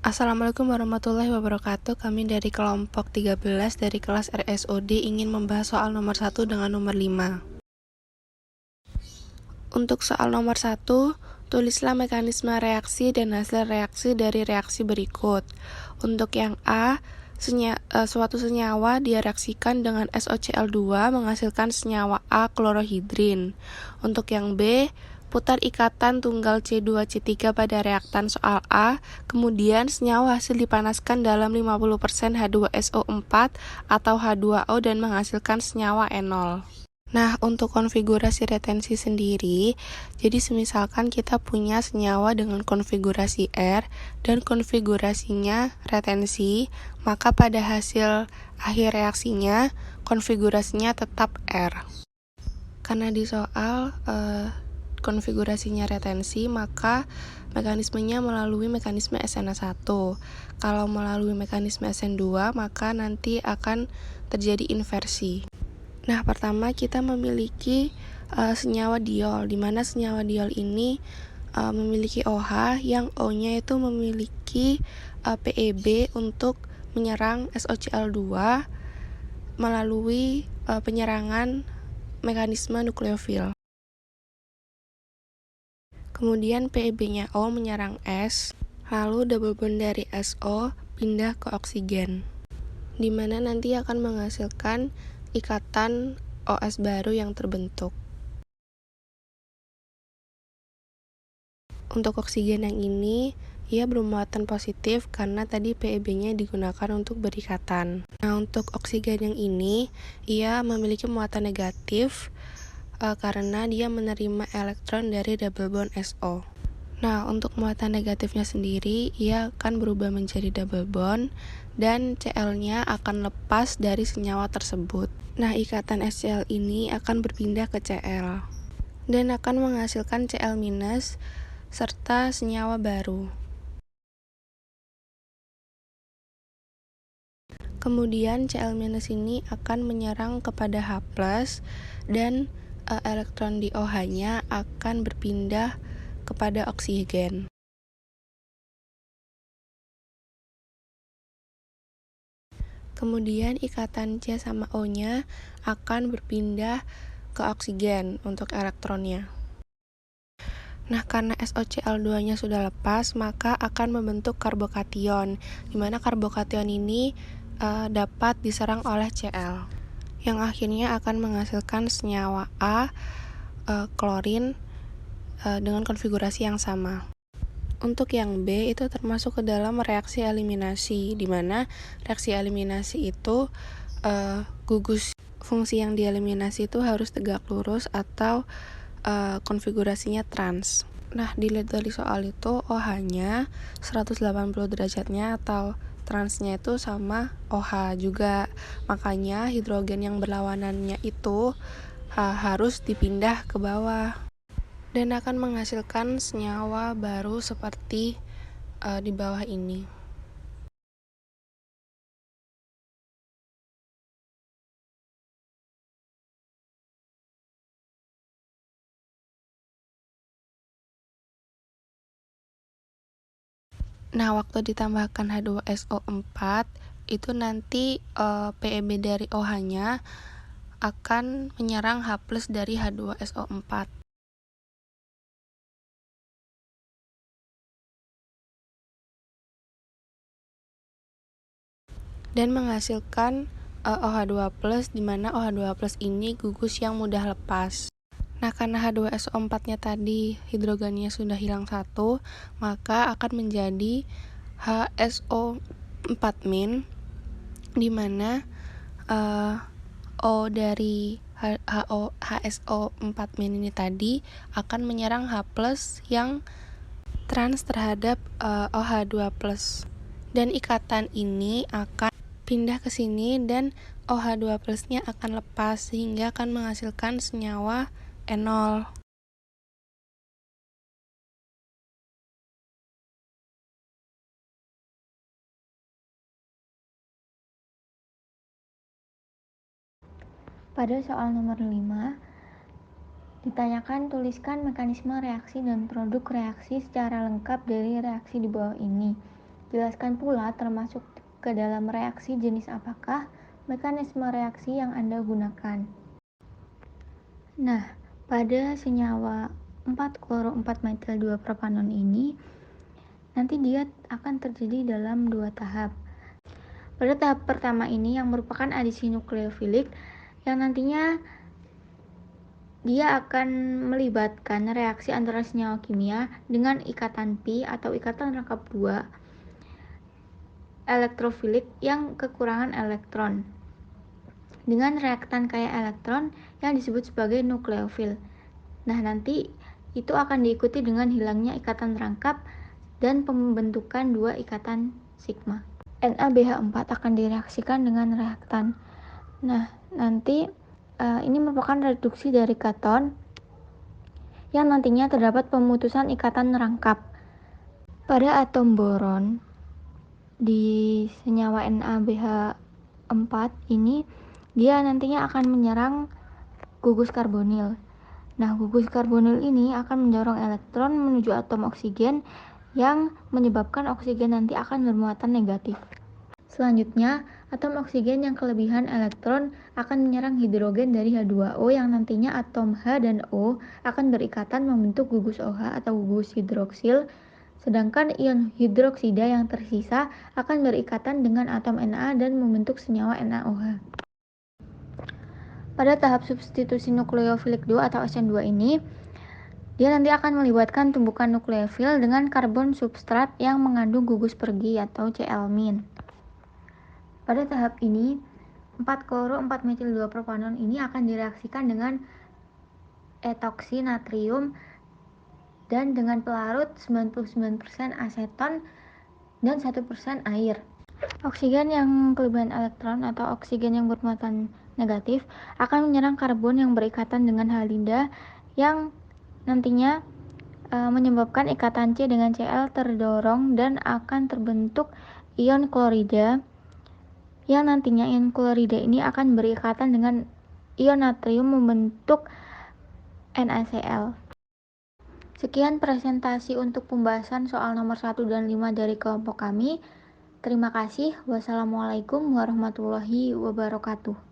Assalamualaikum warahmatullahi wabarakatuh. Kami dari kelompok 13 dari kelas RSOD ingin membahas soal nomor 1 dengan nomor 5. Untuk soal nomor 1, tulislah mekanisme reaksi dan hasil reaksi dari reaksi berikut. Untuk yang A, suatu senyawa direaksikan dengan SOCl2 menghasilkan senyawa A klorohidrin. Untuk yang B, putar ikatan tunggal C2C3 pada reaktan soal A, kemudian senyawa hasil dipanaskan dalam 50% H2SO4 atau H2O dan menghasilkan senyawa enol. Nah, untuk konfigurasi retensi sendiri, jadi semisalkan kita punya senyawa dengan konfigurasi R dan konfigurasinya retensi, maka pada hasil akhir reaksinya, konfigurasinya tetap R. Karena di soal konfigurasinya retensi, maka mekanismenya melalui mekanisme SN1. Kalau melalui mekanisme SN2, maka nanti akan terjadi inversi. Nah, pertama kita memiliki senyawa diol, di mana senyawa diol ini memiliki OH yang O-nya itu memiliki PEB untuk menyerang SOCl2 melalui penyerangan mekanisme nukleofil. Kemudian PEB-nya O menyerang S, lalu double bond dari SO pindah ke oksigen, di mana nanti akan menghasilkan ikatan OS baru yang terbentuk. Untuk oksigen yang ini, ia bermuatan positif karena tadi PEB-nya digunakan untuk berikatan. Nah, untuk oksigen yang ini, ia memiliki muatan negatif karena dia menerima elektron dari double bond SO. Nah, untuk muatan negatifnya sendiri, ia akan berubah menjadi double bond dan Cl-nya akan lepas dari senyawa tersebut. Nah, ikatan SCl ini akan berpindah ke Cl dan akan menghasilkan Cl- serta senyawa baru. Kemudian Cl- ini akan menyerang kepada H+, dan elektron di OH-nya akan berpindah kepada oksigen. Kemudian ikatan C sama O-nya akan berpindah ke oksigen untuk elektronnya. Nah, karena SOCl2-nya sudah lepas, maka akan membentuk karbokation, di mana karbokation ini dapat diserang oleh Cl, yang akhirnya akan menghasilkan senyawa A, klorin, dengan konfigurasi yang sama. Untuk yang B itu termasuk ke dalam reaksi eliminasi, di mana reaksi eliminasi itu gugus fungsi yang dieliminasi itu harus tegak lurus atau konfigurasinya trans. Nah, dilihat dari soal itu OH-nya 180 derajatnya atau transnya itu sama OH juga. Makanya hidrogen yang berlawanannya itu harus dipindah ke bawah dan akan menghasilkan senyawa baru seperti di bawah ini. Nah, waktu ditambahkan H2SO4 itu nanti PEB dari OH-nya akan menyerang H+ dari H2SO4. Dan menghasilkan OH2+, di mana OH2+ ini gugus yang mudah lepas. Nah, karena H2SO4-nya tadi hidrogennya sudah hilang satu, maka akan menjadi HSO4-, di mana O dari HSO4- ini tadi akan menyerang H+ yang trans terhadap OH2+. Dan ikatan ini akan pindah ke sini dan OH2+-nya akan lepas sehingga akan menghasilkan senyawa enol. Pada soal nomor 5, ditanyakan tuliskan mekanisme reaksi dan produk reaksi secara lengkap dari reaksi di bawah ini. Jelaskan pula termasuk ke dalam reaksi jenis apakah mekanisme reaksi yang Anda gunakan. Nah, pada senyawa 4-kloro-4-metil-2-propanon ini, nanti dia akan terjadi dalam 2 tahap. Pada tahap pertama ini yang merupakan adisi nukleofilik, yang nantinya dia akan melibatkan reaksi antara senyawa kimia dengan ikatan pi atau ikatan rangkap 2 elektrofilik yang kekurangan elektron dengan reaktan kaya elektron yang disebut sebagai nukleofil. Nah, nanti itu akan diikuti dengan hilangnya ikatan rangkap dan pembentukan 2 ikatan sigma. NaBH4 akan direaksikan dengan reaktan. Nah, nanti ini merupakan reduksi dari katon yang nantinya terdapat pemutusan ikatan rangkap. Pada atom boron di senyawa NaBH4 ini, dia nantinya akan menyerang gugus karbonil. Nah, gugus karbonil ini akan mendorong elektron menuju atom oksigen yang menyebabkan oksigen nanti akan bermuatan negatif. Selanjutnya, atom oksigen yang kelebihan elektron akan menyerang hidrogen dari H2O yang nantinya atom H dan O akan berikatan membentuk gugus OH atau gugus hidroksil, sedangkan ion hidroksida yang tersisa akan berikatan dengan atom Na dan membentuk senyawa NaOH. Pada tahap substitusi nukleofilik 2 atau SN2 ini, dia nanti akan melibatkan tumbukan nukleofil dengan karbon substrat yang mengandung gugus pergi atau Cl-. Pada tahap ini, 4-kloro-4-metil-2-propanon ini akan direaksikan dengan etoksi natrium dan dengan pelarut 99% aseton dan 1% air. Oksigen yang kelebihan elektron atau oksigen yang bermuatan negatif akan menyerang karbon yang berikatan dengan halida yang nantinya menyebabkan ikatan C dengan Cl terdorong dan akan terbentuk ion klorida yang nantinya ion klorida ini akan berikatan dengan ion natrium membentuk NaCl. Sekian presentasi untuk pembahasan soal nomor 1 dan 5 dari kelompok kami. Terima kasih. Wassalamualaikum warahmatullahi wabarakatuh.